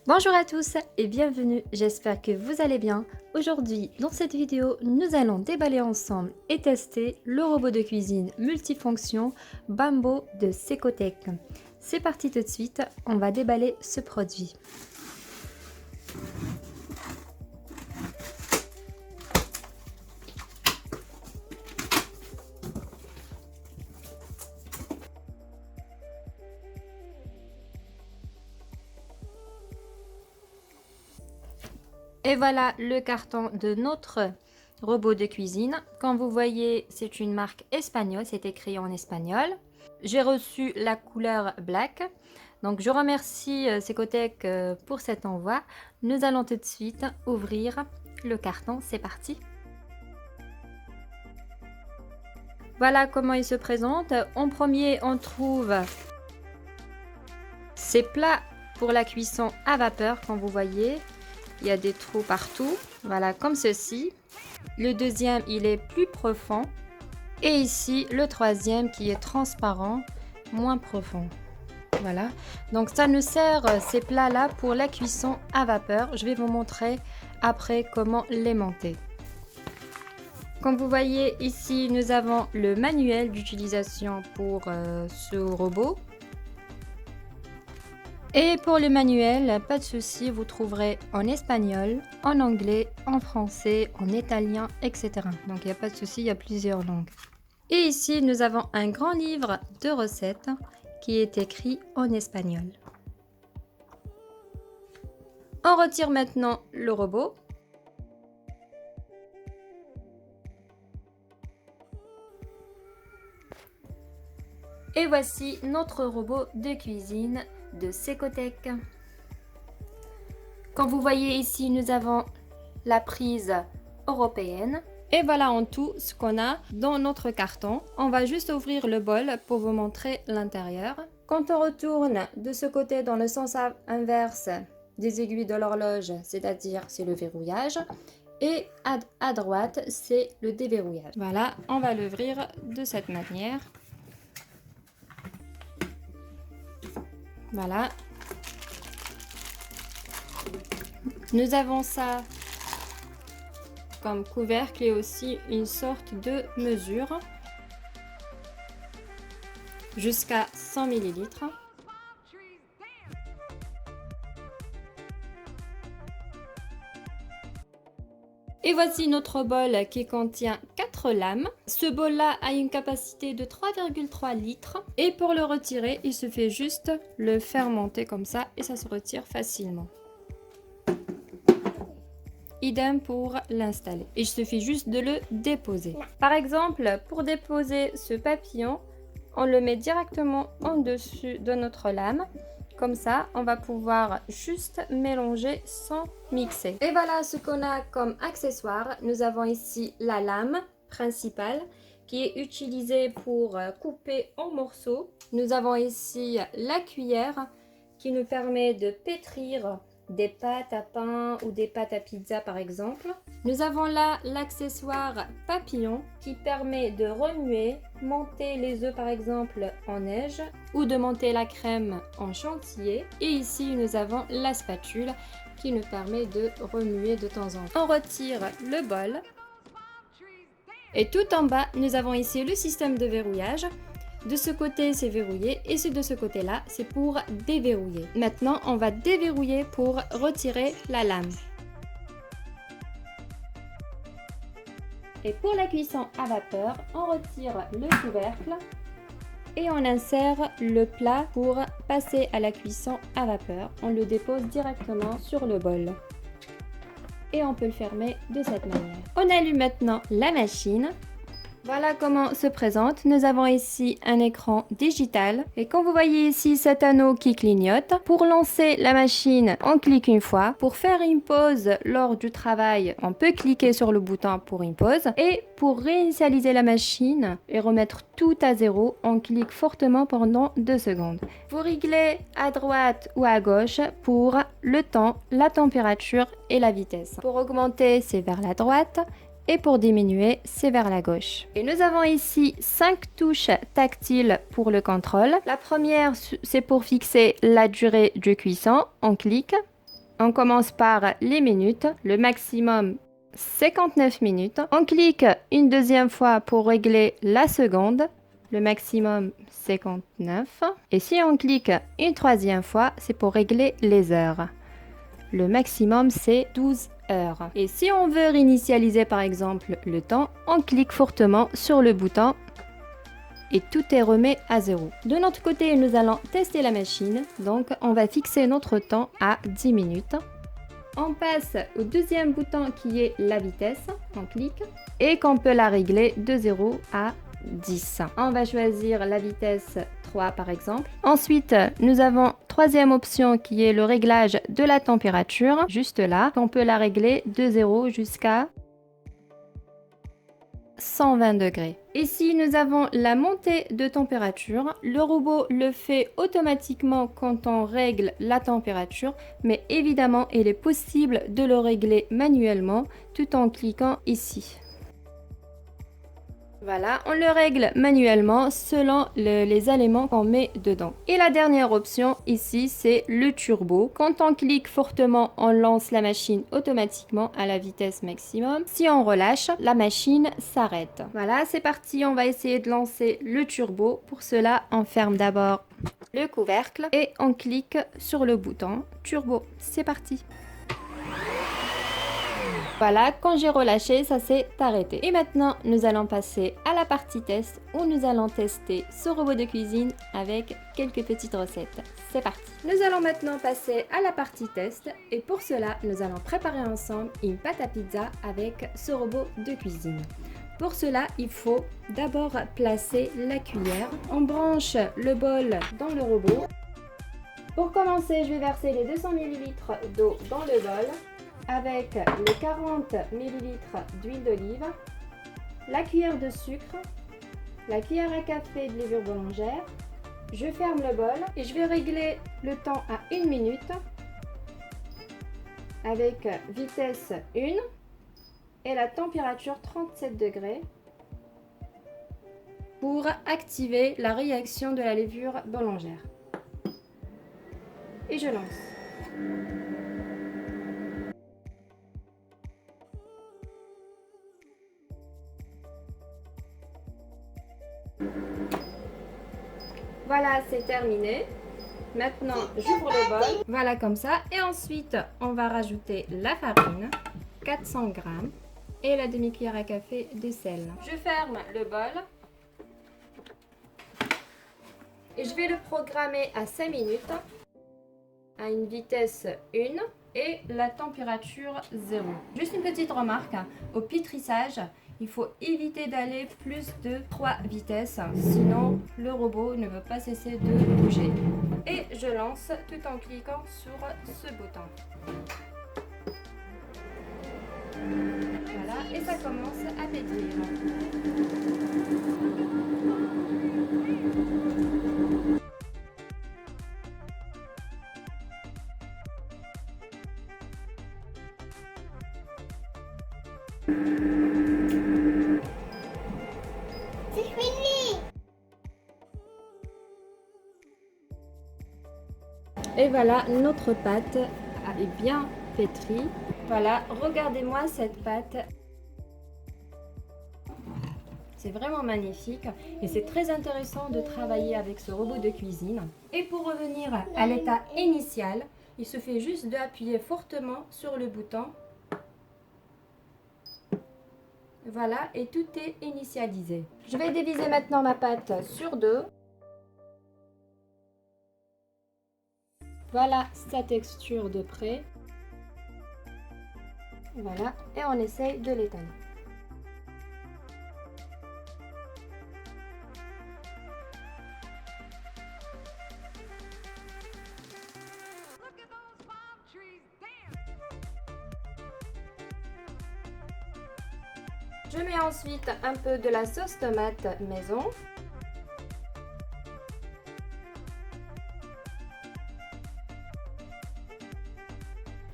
Bonjour à tous et bienvenue, j'espère que vous allez bien. Aujourd'hui, dans cette vidéo, nous allons déballer ensemble et tester le robot de cuisine multifonction Bambo de Secotec. C'est parti tout de suite, on va déballer ce produit. Et voilà le carton de notre robot de cuisine. Comme vous voyez, c'est une marque espagnole, c'est écrit en espagnol. J'ai reçu la couleur black. Donc je remercie Secotec pour cet envoi. Nous allons tout de suite ouvrir le carton, c'est parti. Voilà comment il se présente. En premier, on trouve ces plats pour la cuisson à vapeur, comme vous voyez. Il y a des trous partout, voilà, comme ceci. Le deuxième, il est plus profond. Et ici, le troisième qui est transparent, moins profond. Voilà, donc ça nous sert, ces plats-là, pour la cuisson à vapeur. Je vais vous montrer après comment les monter. Comme vous voyez ici, nous avons le manuel d'utilisation pour ce robot. Et pour le manuel, pas de souci, vous trouverez en espagnol, en anglais, en français, en italien, etc. Donc il n'y a pas de souci, il y a plusieurs langues. Et ici, nous avons un grand livre de recettes qui est écrit en espagnol. On retire maintenant le robot. Et voici notre robot de cuisine de Secotec. Comme vous voyez ici, nous avons la prise européenne. Et voilà en tout ce qu'on a dans notre carton. On va juste ouvrir le bol pour vous montrer l'intérieur. Quand on retourne de ce côté dans le sens inverse des aiguilles de l'horloge, c'est-à-dire c'est le verrouillage, et à droite, c'est le déverrouillage. Voilà, on va l'ouvrir de cette manière. Voilà. Nous avons ça comme couvercle et aussi une sorte de mesure jusqu'à 100 ml. Et voici notre bol qui contient 4 lames. Ce bol-là a une capacité de 3,3 litres. Et pour le retirer, il suffit juste le faire monter comme ça et ça se retire facilement. Idem pour l'installer. Il suffit juste de le déposer. Par exemple, pour déposer ce papillon, on le met directement en dessus de notre lame. Comme ça, on va pouvoir juste mélanger sans mixer. Et voilà ce qu'on a comme accessoire. Nous avons ici la lame principale qui est utilisée pour couper en morceaux. Nous avons ici la cuillère qui nous permet de pétrir des pâtes à pain ou des pâtes à pizza par exemple. Nous avons là l'accessoire papillon qui permet de remuer, monter les œufs par exemple en neige ou de monter la crème en chantilly. Et ici nous avons la spatule qui nous permet de remuer de temps en temps. On retire le bol et tout en bas nous avons ici le système de verrouillage. De ce côté, c'est verrouillé et de ce côté-là, c'est pour déverrouiller. Maintenant, on va déverrouiller pour retirer la lame. Et pour la cuisson à vapeur, on retire le couvercle et on insère le plat pour passer à la cuisson à vapeur. On le dépose directement sur le bol. Et on peut le fermer de cette manière. On allume maintenant la machine. Voilà comment se présente. Nous avons ici un écran digital et comme vous voyez ici cet anneau qui clignote. Pour lancer la machine, on clique une fois. Pour faire une pause lors du travail, on peut cliquer sur le bouton pour une pause. Et pour réinitialiser la machine et remettre tout à zéro, on clique fortement pendant 2 secondes. Vous réglez à droite ou à gauche pour le temps, la température et la vitesse. Pour augmenter, c'est vers la droite. Et pour diminuer, c'est vers la gauche. Et nous avons ici 5 touches tactiles pour le contrôle. La première, c'est pour fixer la durée de cuisson. On clique. On commence par les minutes, le maximum 59 minutes. On clique une deuxième fois pour régler la seconde, le maximum 59. Et si on clique une troisième fois, c'est pour régler les heures. Le maximum, c'est 12 heures. Et si on veut réinitialiser par exemple le temps, on clique fortement sur le bouton et tout est remis à 0. De notre côté, nous allons tester la machine. Donc, on va fixer notre temps à 10 minutes. On passe au deuxième bouton qui est la vitesse. On clique et qu'on peut la régler de 0 à 10. On va choisir la vitesse 3 par exemple. Ensuite, nous avons troisième option qui est le réglage de la température. Juste là, on peut la régler de 0 jusqu'à 120 degrés. Ici, nous avons la montée de température. Le robot le fait automatiquement quand on règle la température, mais évidemment, il est possible de le régler manuellement tout en cliquant ici. Voilà, on le règle manuellement selon les éléments qu'on met dedans. Et la dernière option ici, c'est le turbo. Quand on clique fortement, on lance la machine automatiquement à la vitesse maximum. Si on relâche, la machine s'arrête. Voilà, c'est parti, on va essayer de lancer le turbo. Pour cela, on ferme d'abord le couvercle et on clique sur le bouton turbo. C'est parti. Voilà, quand j'ai relâché, ça s'est arrêté. Et maintenant, nous allons passer à la partie test où nous allons tester ce robot de cuisine avec quelques petites recettes. C'est parti. Nous allons maintenant passer à la partie test et pour cela, nous allons préparer ensemble une pâte à pizza avec ce robot de cuisine. Pour cela, il faut d'abord placer la cuillère. On branche le bol dans le robot. Pour commencer, je vais verser les 200 ml d'eau dans le bol avec les 40 ml d'huile d'olive, la cuillère de sucre, la cuillère à café de levure boulangère. Je ferme le bol et je vais régler le temps à 1 minute avec vitesse 1 et la température 37 degrés pour activer la réaction de la levure boulangère. Et je lance. Voilà, c'est terminé. Maintenant, j'ouvre le bol. Voilà comme ça. Et ensuite, on va rajouter la farine, 400 g, et la demi-cuillère à café de sel. Je ferme le bol. Et je vais le programmer à 5 minutes, à une vitesse 1 et la température 0. Juste une petite remarque, au pétrissage, il faut éviter d'aller plus de 3 vitesses, sinon le robot ne veut pas cesser de bouger. Et je lance tout en cliquant sur ce bouton. Voilà, et ça commence à pétrir. C'est fini. Et voilà, notre pâte est bien pétrie. Voilà, regardez-moi cette pâte. C'est vraiment magnifique et c'est très intéressant de travailler avec ce robot de cuisine. Et pour revenir à l'état initial, il suffit juste d'appuyer fortement sur le bouton. Voilà, et tout est initialisé. Je vais diviser maintenant ma pâte sur 2. Voilà sa texture de près. Voilà, et on essaye de l'étaler. Je mets ensuite un peu de la sauce tomate maison.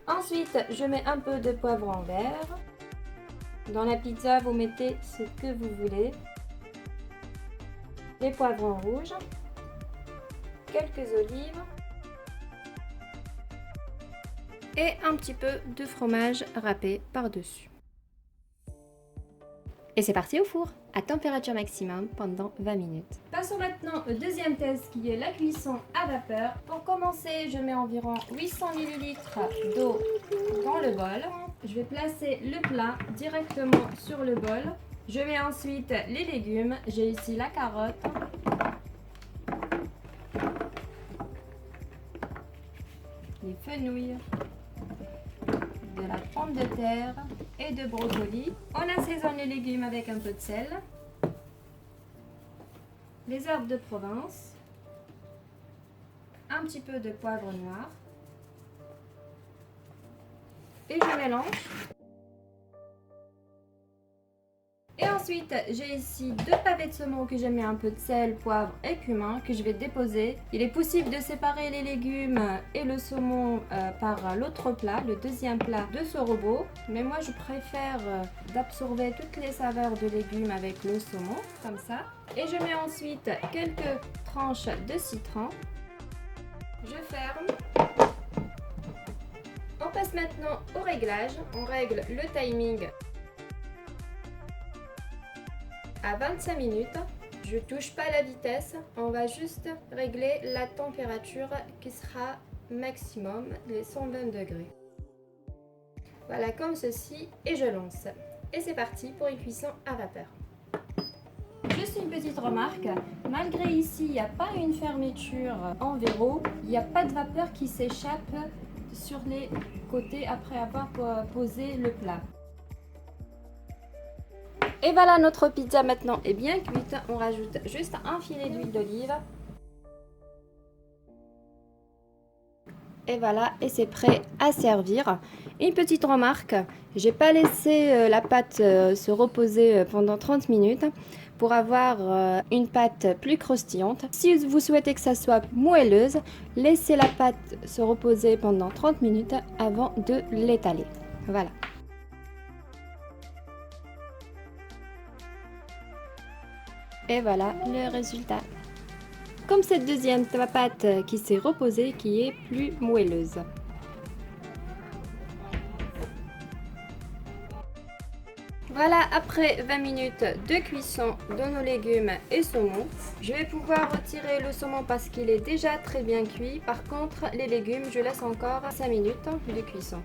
Ensuite, je mets un peu de poivron vert. Dans la pizza, vous mettez ce que vous voulez. Les poivrons rouges, quelques olives et un petit peu de fromage râpé par-dessus. Et c'est parti au four, à température maximum pendant 20 minutes. Passons maintenant au deuxième test qui est la cuisson à vapeur. Pour commencer, je mets environ 800 ml d'eau dans le bol. Je vais placer le plat directement sur le bol. Je mets ensuite les légumes. J'ai ici la carotte, les fenouils, de la pomme de terre et de brocoli. On assaisonne les légumes avec un peu de sel, les herbes de Provence, un petit peu de poivre noir et je mélange. Et ensuite, j'ai ici 2 pavés de saumon que j'ai mis un peu de sel, poivre et cumin que je vais déposer. Il est possible de séparer les légumes et le saumon par l'autre plat, le deuxième plat de ce robot. Mais moi, je préfère d'absorber toutes les saveurs de légumes avec le saumon, comme ça. Et je mets ensuite quelques tranches de citron. Je ferme. On passe maintenant au réglage. On règle le timing à 25 minutes. Je touche pas la vitesse, on va juste régler la température qui sera maximum, les 120 degrés. Voilà, comme ceci, et je lance. Et c'est parti pour une cuisson à vapeur. Juste une petite remarque, malgré ici il n'y a pas une fermeture en verrou, il n'y a pas de vapeur qui s'échappe sur les côtés après avoir posé le plat. Et voilà, notre pizza maintenant est bien cuite. On rajoute juste un filet d'huile d'olive. Et voilà, et c'est prêt à servir. Une petite remarque, j'ai pas laissé la pâte se reposer pendant 30 minutes pour avoir une pâte plus croustillante. Si vous souhaitez que ça soit moelleuse, laissez la pâte se reposer pendant 30 minutes avant de l'étaler. Voilà. Et voilà le résultat. Comme cette deuxième pâte qui s'est reposée, qui est plus moelleuse. Voilà, après 20 minutes de cuisson de nos légumes et saumon, je vais pouvoir retirer le saumon parce qu'il est déjà très bien cuit. Par contre, les légumes, je laisse encore 5 minutes de cuisson.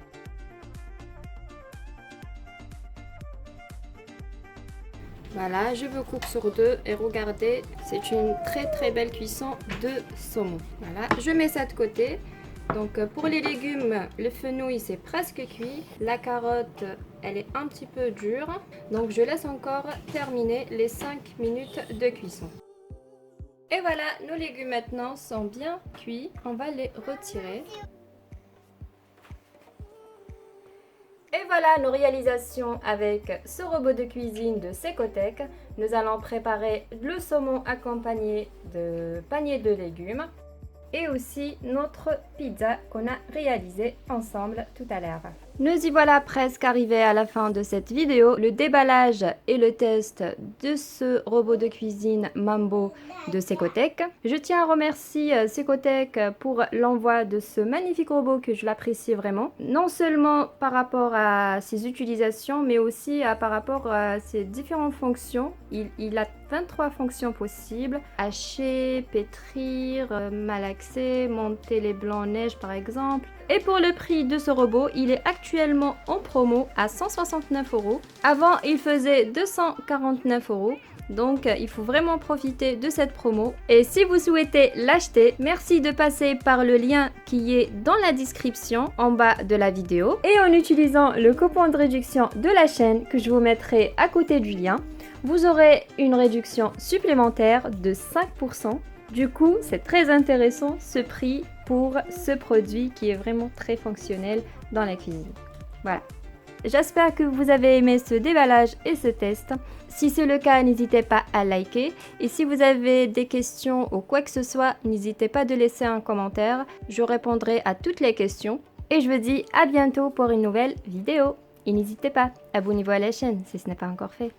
Voilà, je vous coupe sur 2 et regardez, c'est une très belle cuisson de saumon. Voilà, je mets ça de côté. Donc pour les légumes, le fenouil c'est presque cuit. La carotte, elle est un petit peu dure. Donc je laisse encore terminer les 5 minutes de cuisson. Et voilà, nos légumes maintenant sont bien cuits. On va les retirer. Et voilà nos réalisations avec ce robot de cuisine de Secotec. Nous allons préparer le saumon accompagné de panier de légumes et aussi notre pizza qu'on a réalisé ensemble tout à l'heure. Nous y voilà presque arrivés à la fin de cette vidéo. Le déballage et le test de ce robot de cuisine Mambo de Secotec. Je tiens à remercier Secotec pour l'envoi de ce magnifique robot que je l'apprécie vraiment. Non seulement par rapport à ses utilisations, mais aussi par rapport à ses différentes fonctions. Il a 23 fonctions possibles. Hacher, pétrir, malaxer, monter les blancs en neige par exemple. Et pour le prix de ce robot, il est actuellement en promo à 169 €. Avant, il faisait 249 €. Donc, il faut vraiment profiter de cette promo. Et si vous souhaitez l'acheter, merci de passer par le lien qui est dans la description en bas de la vidéo. Et en utilisant le coupon de réduction de la chaîne que je vous mettrai à côté du lien, vous aurez une réduction supplémentaire de 5%. Du coup, c'est très intéressant ce prix pour ce produit qui est vraiment très fonctionnel dans la cuisine. Voilà. J'espère que vous avez aimé ce déballage et ce test. Si c'est le cas, n'hésitez pas à liker. Et si vous avez des questions ou quoi que ce soit, n'hésitez pas de laisser un commentaire. Je répondrai à toutes les questions. Et je vous dis à bientôt pour une nouvelle vidéo. Et n'hésitez pas, abonnez-vous à la chaîne si ce n'est pas encore fait.